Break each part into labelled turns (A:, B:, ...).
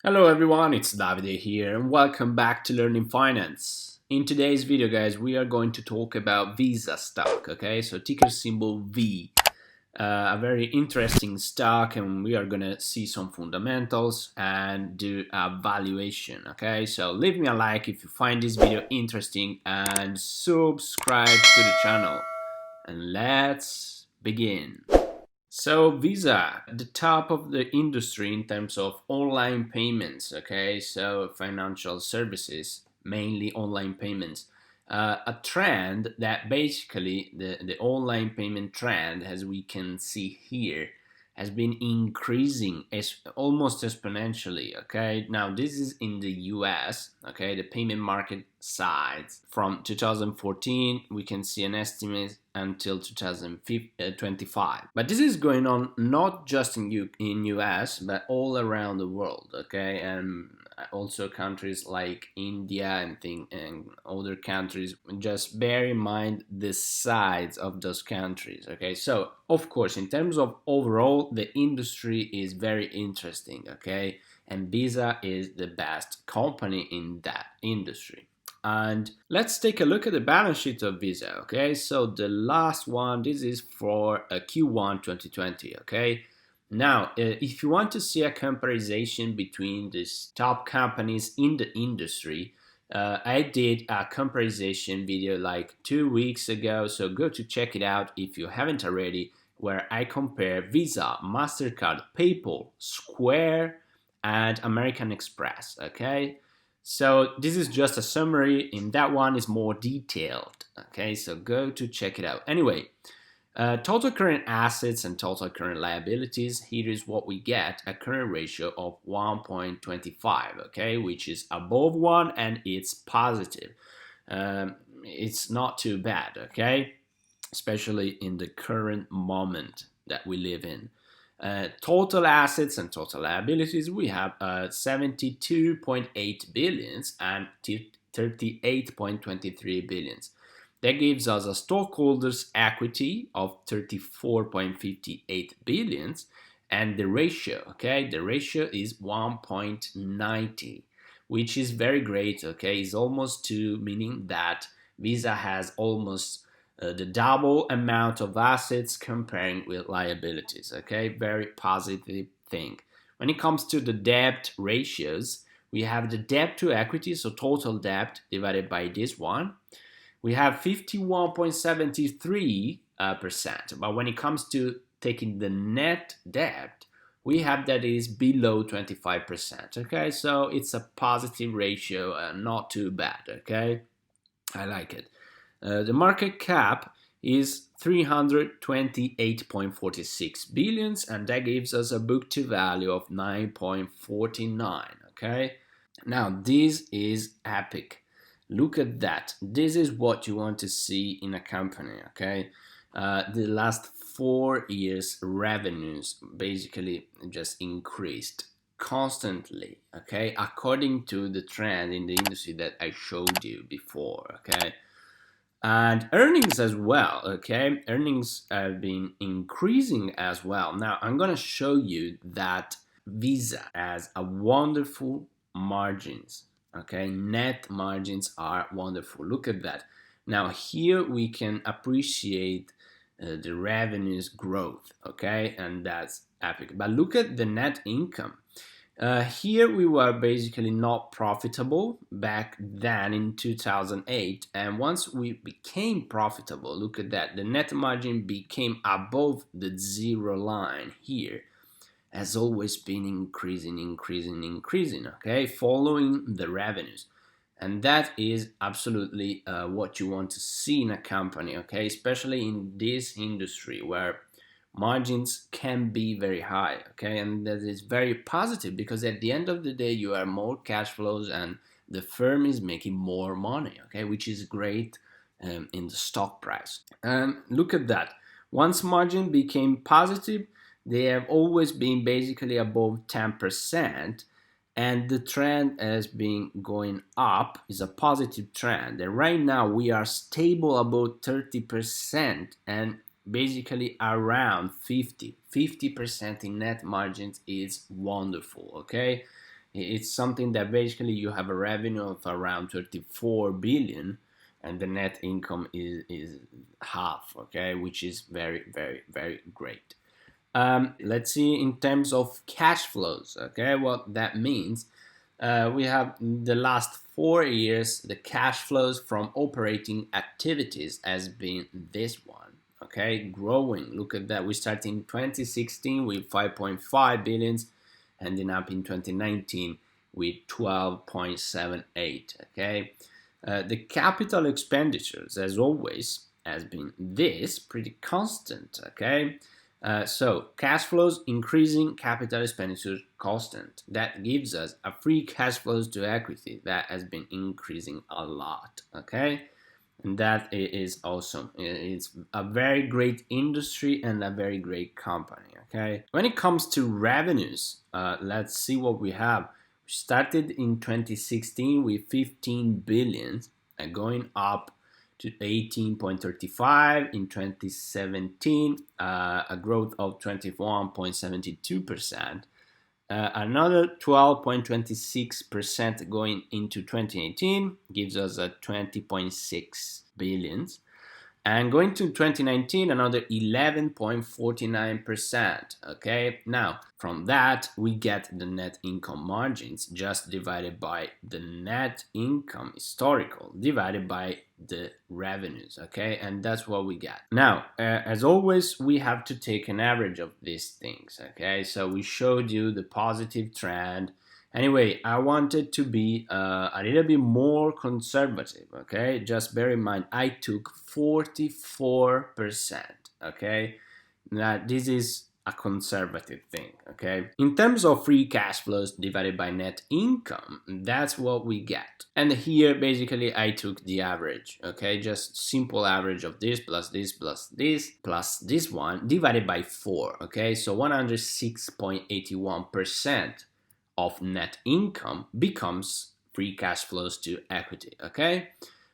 A: Hello everyone, it's Davide here and welcome back to Learning Finance. In today's video guys, we are going to talk about Visa stock, okay? So ticker symbol V, a very interesting stock, and we are gonna see some fundamentals and do a valuation, okay? So leave me a like if you find this video interesting and subscribe to the channel. And let's begin. So Visa, the top of the industry in terms of online payments, okay? So financial services, mainly online payments. A trend that basically the online payment trend, as we can see here, has been increasing almost exponentially, okay? Now this is in the US, okay? The payment market size from 2014, we can see an estimate until 2025. But this is going on not just in US, but all around the world, okay? And also countries like India and other countries. Just bear in mind the size of those countries, okay? So of course, in terms of overall, the industry is very interesting, okay? And Visa is the best company in that industry. And let's take a look at the balance sheet of Visa, okay? So the last one, this is for Q1 2020, okay? Now, if you want to see a comparison between these top companies in the industry, I did a comparison video like 2 weeks ago, so go to check it out if you haven't already, where I compare Visa, MasterCard, PayPal, Square, and American Express, okay? So this is just a summary, and that one is more detailed, okay? So go to check it out. Anyway, total current assets and total current liabilities, here is what we get, a current ratio of 1.25, okay, which is above 1 and it's positive. It's not too bad, okay, especially in the current moment that we live in. Total assets and total liabilities, we have 72.8 billions and 38.23 billions. That gives us a stockholders' equity of 34.58 billions, and the ratio, okay, the ratio is 1.90, which is very great, okay, it's almost 2, meaning that Visa has almost the double amount of assets comparing with liabilities, okay, very positive thing. When it comes to the debt ratios, we have the debt to equity, so total debt divided by this one, we have 51.73%. But when it comes to taking the net debt, we have that is below 25%. Okay, so it's a positive ratio, not too bad. Okay, I like it. The market cap is 328.46 billions, and that gives us a book to value of 9.49. Okay, now this is epic. Look at that. This is what you want to see in a company, okay? The last 4 years revenues basically just increased constantly, okay, according to the trend in the industry that I showed you before, okay? And earnings as well, okay? Earnings have been increasing as well. Now I'm gonna show you that Visa has a wonderful margins, okay? Net margins are wonderful. Look at that. Now here we can appreciate the revenues growth, okay? And that's epic. But look at the net income. Here we were basically not profitable back then in 2008, and once we became profitable, look at that, the net margin became above the zero line here, has always been increasing, okay, following the revenues. And that is absolutely what you want to see in a company, okay, especially in this industry where margins can be very high, okay, and that is very positive because at the end of the day you have more cash flows and the firm is making more money, okay, which is great in the stock price. And look at that, once margin became positive, they have always been basically above 10%, and the trend has been going up, is a positive trend, and right now we are stable about 30% and basically around 50% in net margins is wonderful, okay? It's something that basically you have a revenue of around 34 billion and the net income is half, okay, which is very, very, very great. Let's see in terms of cash flows, okay, what that means. We have the last 4 years, the cash flows from operating activities has been this one, okay, growing. Look at that. We started in 2016 with 5.5 billions, ending up in 2019 with 12.78, okay. The capital expenditures, as always, has been this pretty constant, okay. So cash flows increasing, capital expenditures constant. That gives us a free cash flows to equity that has been increasing a lot, okay? And that is awesome. It's a very great industry and a very great company, okay? When it comes to revenues, let's see what we have. We started in 2016 with 15 billions and going up to 18.35 in 2017, a growth of 21.72%. Another 12.26% going into 2018 gives us a 20.6 billions. And going to 2019, another 11.49%. Okay, now from that, we get the net income margins just divided by the net income historical divided by the revenues. Okay, and that's what we get. Now, as always, we have to take an average of these things. Okay, so we showed you the positive trend. Anyway, I wanted to be a little bit more conservative, okay? Just bear in mind, I took 44%, okay? Now, this is a conservative thing, okay? In terms of free cash flows divided by net income, that's what we get. And here, basically, I took the average, okay? Just simple average of this plus this plus this plus this one divided by 4, okay? So 106.81% of net income becomes free cash flows to equity, okay?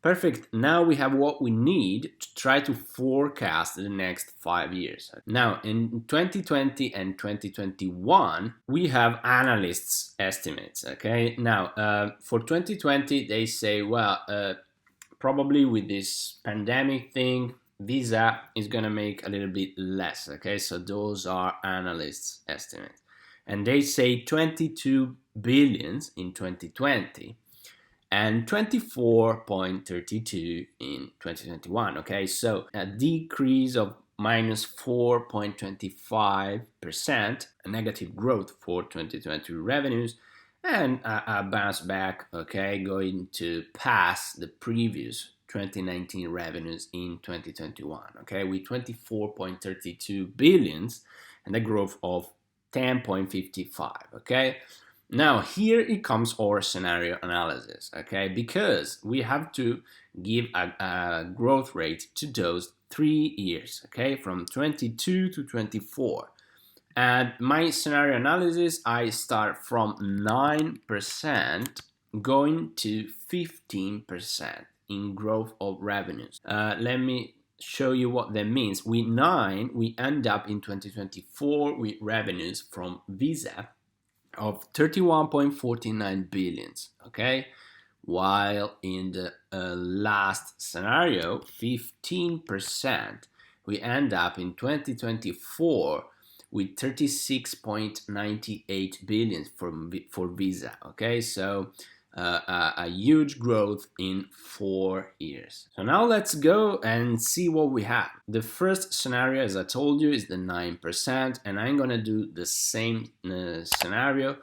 A: Perfect. Now we have what we need to try to forecast the next 5 years. Now, in 2020 and 2021, we have analysts' estimates, okay? Now, for 2020, they say, well, probably with this pandemic thing, Visa is gonna make a little bit less, okay? So those are analysts' estimates. And they say 22 billions in 2020 and 24.32 in 2021, okay? So a decrease of minus 4.25%, a negative growth for 2020 revenues, and a bounce back, okay, going to pass the previous 2019 revenues in 2021, okay, with 24.32 billions and a growth of 10.55, okay? Now, here it comes our scenario analysis, okay? Because we have to give a growth rate to those 3 years, okay? From 22 to 24. And my scenario analysis, I start from 9% going to 15% in growth of revenues. Let me show you what that means. With 9, we end up in 2024 with revenues from Visa of 31.49 billions, okay? While in the last scenario, 15%, we end up in 2024 with 36.98 billion for Visa, okay? So a huge growth in 4 years. So now let's go and see what we have. The first scenario, as I told you, is the 9%, and I'm gonna do the same scenario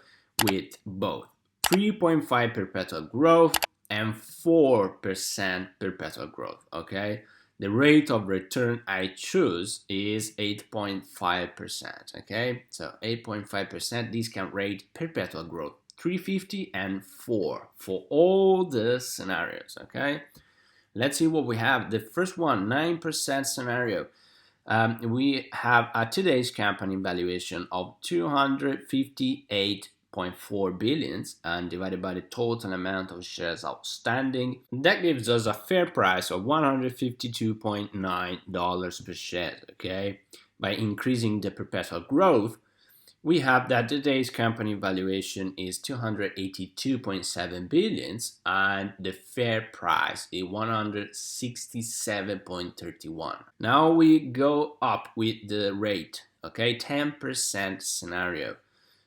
A: with both 3.5 perpetual growth and 4% perpetual growth, okay? The rate of return I choose is 8.5%, okay? So 8.5% discount rate, perpetual growth, 350 and 4 for all the scenarios, okay? Let's see what we have. The first one, 9% scenario. We have a today's company valuation of 258.4 billions and divided by the total amount of shares outstanding. That gives us a fair price of $152.9 per share, okay? By increasing the perpetual growth, we have that today's company valuation is 282.7 billions and the fair price is 167.31. Now we go up with the rate, okay, 10% scenario,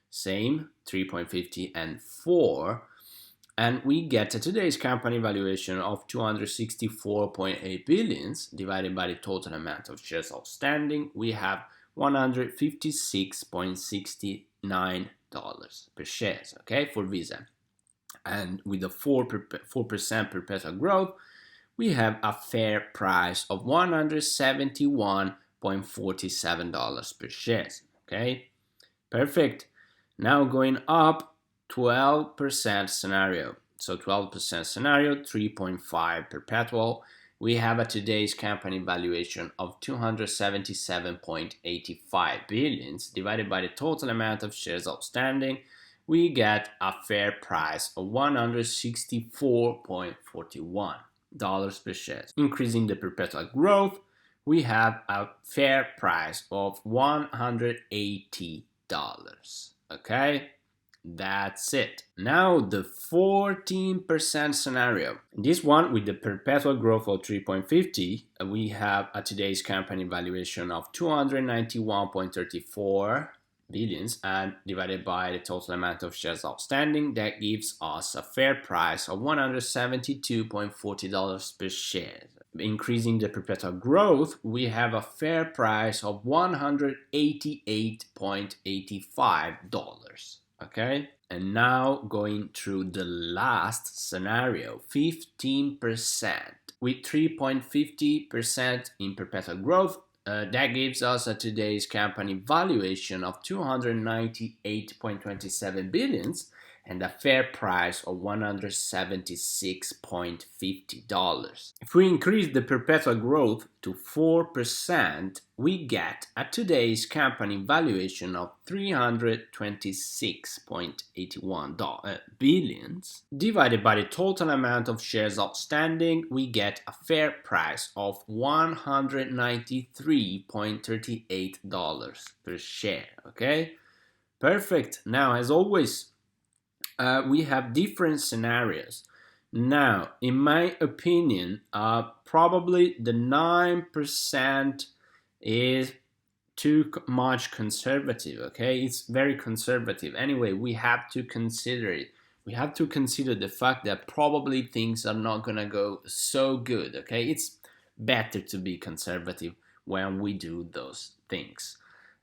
A: same 3.50 and 4, and we get today's company valuation of 264.8 billions divided by the total amount of shares outstanding. We have $156.69 per share, okay, for Visa. And with the 4% perpetual growth, we have a fair price of $171.47 per share, okay? Perfect. Now going up 12% scenario. So 12% scenario, 3.5 perpetual. We have a today's company valuation of 277.85 billions divided by the total amount of shares outstanding. We get a fair price of $164.41 per share. Increasing the perpetual growth, we have a fair price of $180. Okay, that's it. Now the 14% scenario. This one with the perpetual growth of 3.50, we have a today's company valuation of 291.34 billions and divided by the total amount of shares outstanding, that gives us a fair price of $172.40 per share. Increasing the perpetual growth, we have a fair price of $188.85. Okay, and now going through the last scenario, 15% with 3.50% in perpetual growth. That gives us today's company valuation of 298.27 billions and a fair price of $176.50. If we increase the perpetual growth to 4%, we get a today's company valuation of 326.81 billions. Divided by the total amount of shares outstanding, we get a fair price of $193.38 per share. Okay, perfect. Now, as always, we have different scenarios. Now, in my opinion, probably the 9% is too much conservative, okay? It's very conservative. Anyway, we have to consider it. We have to consider the fact that probably things are not gonna go so good, okay? It's better to be conservative when we do those things.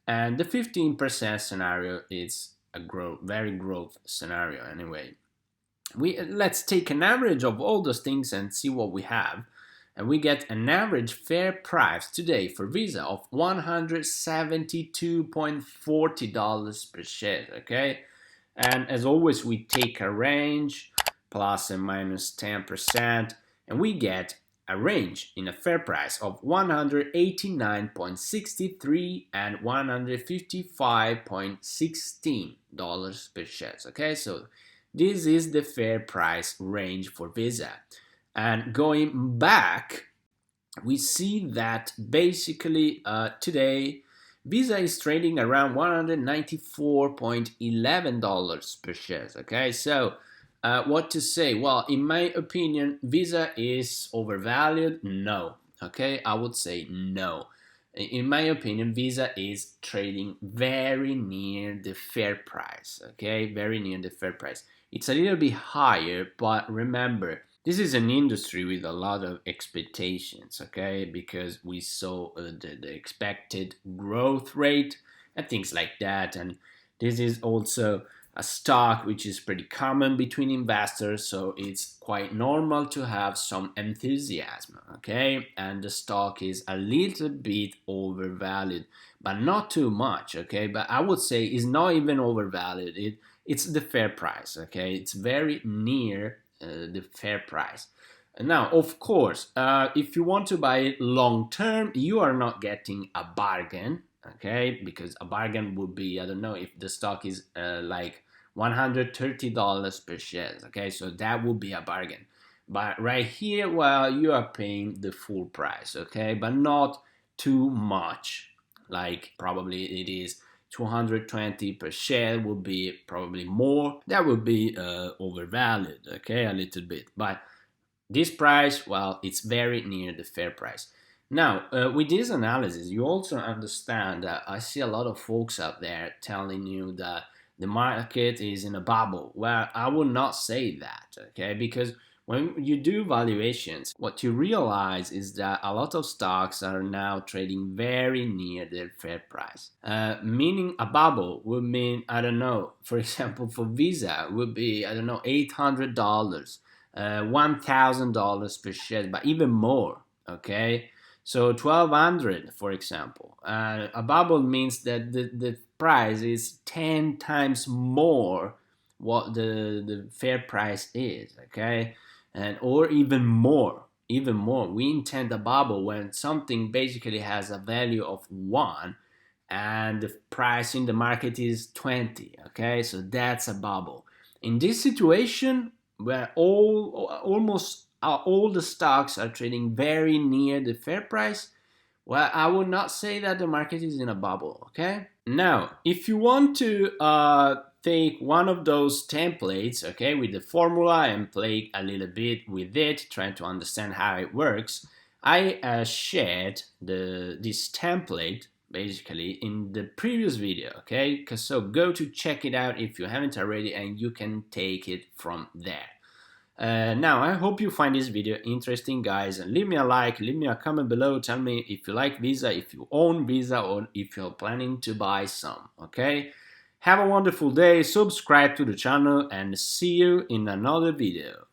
A: And the 15% scenario is a very growth scenario anyway. Let's take an average of all those things and see what we have, and we get an average fair price today for Visa of $172.40 per share. Okay, and as always, we take a range plus and minus 10%, and we get a range in a fair price of $189.63 and $155.16 per share. Okay, so this is the fair price range for Visa. And going back, we see that basically today Visa is trading around $194.11 per share. Okay, so what to say? Well, in my opinion, Visa is overvalued. No. Okay, I would say no. In my opinion, Visa is trading very near the fair price. Okay, very near the fair price. It's a little bit higher, but remember, this is an industry with a lot of expectations, okay? Because we saw the expected growth rate and things like that. And this is also a stock which is pretty common between investors, so it's quite normal to have some enthusiasm, okay? And the stock is a little bit overvalued, but not too much, okay? But I would say it's not even overvalued. It's the fair price, okay? It's very near the fair price. Now, of course, if you want to buy it long term, you are not getting a bargain, okay? Because a bargain would be, I don't know, if the stock is like $130 per share, okay? So that would be a bargain. But right here, well, you are paying the full price, okay? But not too much, like probably it is 220 per share would be probably more. That would be overvalued, okay, a little bit. But this price, well, it's very near the fair price. Now, with this analysis, you also understand that I see a lot of folks out there telling you that the market is in a bubble. Well, I would not say that, okay? Because when you do valuations, what you realize is that a lot of stocks are now trading very near their fair price. Meaning a bubble would mean, I don't know, for example, for Visa would be, I don't know, $800. $1,000 per share, but even more. Okay, so 1,200, for example. A bubble means that the price is 10 times more what the fair price is. Okay, and or even more. Even more. We intend a bubble when something basically has a value of 1 and the price in the market is 20. Okay, so that's a bubble. In this situation, where almost all the stocks are trading very near the fair price, well, I would not say that the market is in a bubble, okay? Now, if you want to take one of those templates, okay, with the formula and play a little bit with it, trying to understand how it works, I shared this template basically in the previous video, okay? So go to check it out if you haven't already, and you can take it from there. Now, I hope you find this video interesting, guys, and leave me a like, leave me a comment below, tell me if you like Visa, if you own Visa, or if you're planning to buy some, okay? Have a wonderful day, subscribe to the channel, and see you in another video.